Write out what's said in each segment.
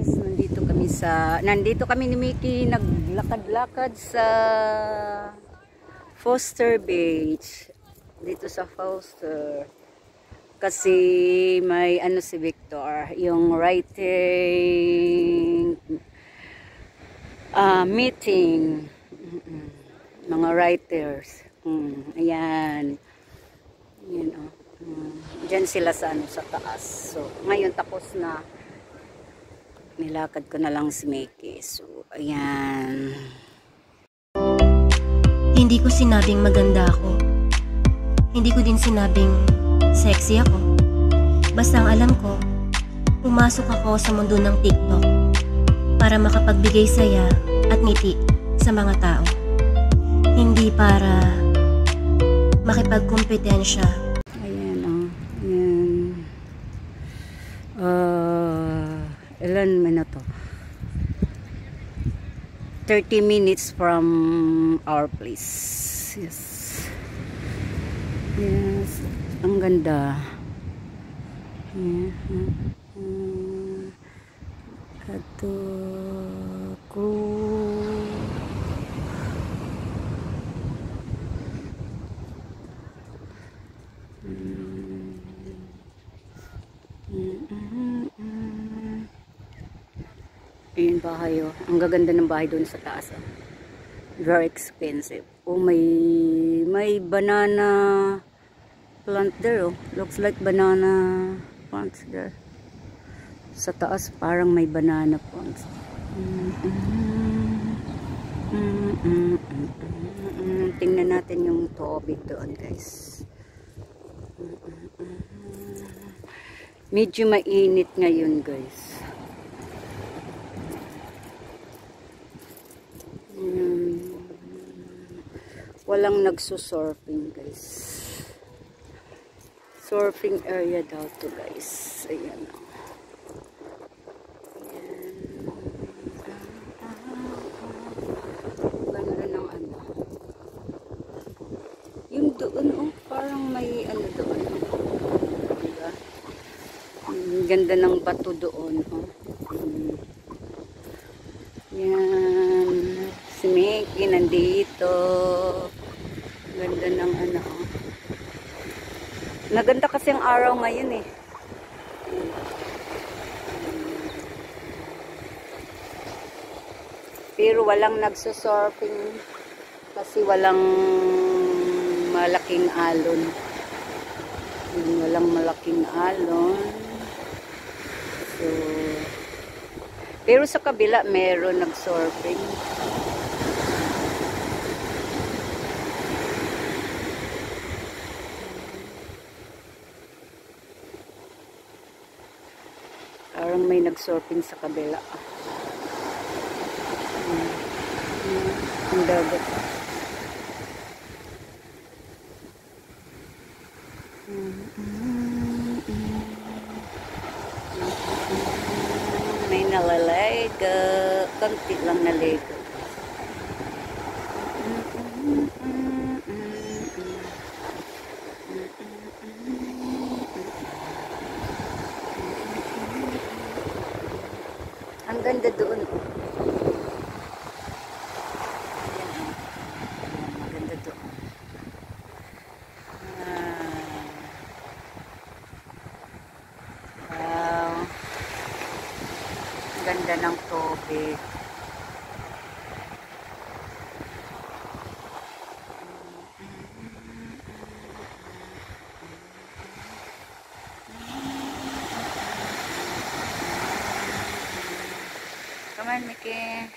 guys, nandito kami ni Mickey naglakad-lakad sa Foster Beach. Dito sa Foster. Kasi may ano si Victor, yung writing meeting. Mga writers. Ayan. Yan oh. Diyan sila sa ano, sa taas. So, ngayon tapos na. Nilakad ko na lang si Mickey. So, ayan. Hindi ko sinabing maganda ako. Hindi ko din sinabing sexy ako. Basta ang alam ko, pumasok ako sa mundo ng TikTok para makapagbigay saya at ngiti sa mga tao. Hindi para makipagkompetensya. Ayan oh. Ayan. Ilan minuto? 30 minutes from our place. Yes. Yes. Ang ganda. Ito ko. Ayan bahay oh. Ang gaganda ng bahay doon sa taas oh. Very expensive. Oh, may banana plant there oh. Looks like banana plants there. Sa taas parang may banana plants. Tingnan natin yung tubig doon guys. Medyo mainit ngayon guys. Walang nagsusurfing guys. Surfing area daw to guys. Ayan o. Ganda ng ano. Yung doon oh, parang may ano doon. Diba? Ang ganda ng bato doon oh. Yan. Si Mickey nandito. Ganda ng ano. Naganda kasi ang araw ngayon eh. Pero walang nagsusurfing kasi walang malaking alon. Walang malaking alon. So, pero sa kabila meron nagsurfing. Parang may nagsurfing sa kabila. Ang dagat. May nalalega. Kanti lang nalaga. Ang ganda doon. Maganda doon. Wow. Ang ganda ng tubig. Come on, Mickey.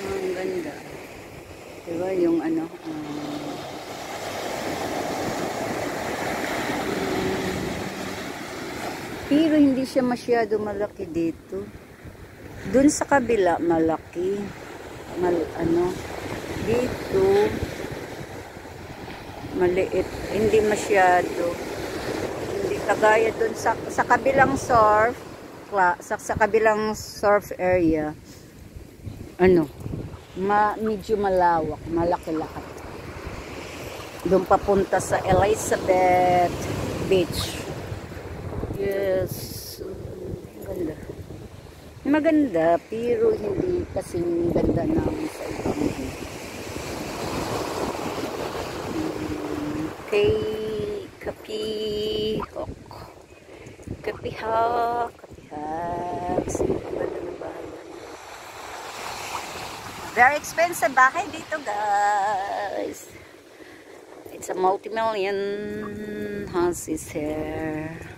Ang ganda. Diba yung ano? Pero hindi siya masyado malaki dito. Doon sa kabila, malaki. Dito, maliit. Hindi masyado. Kagaya dun sa kabilang surf, sa kabilang surf area, ano, medyo malawak, malaki lahat. Doon papunta sa Elizabeth Beach. Yes. Ganda. Maganda, pero hindi kasing ganda namin sa ibang. Okay. Kapihok. Kapihak. Kapihak. Ganda ng bahay. Very expensive bahay dito, guys. It's a multi-million houses here.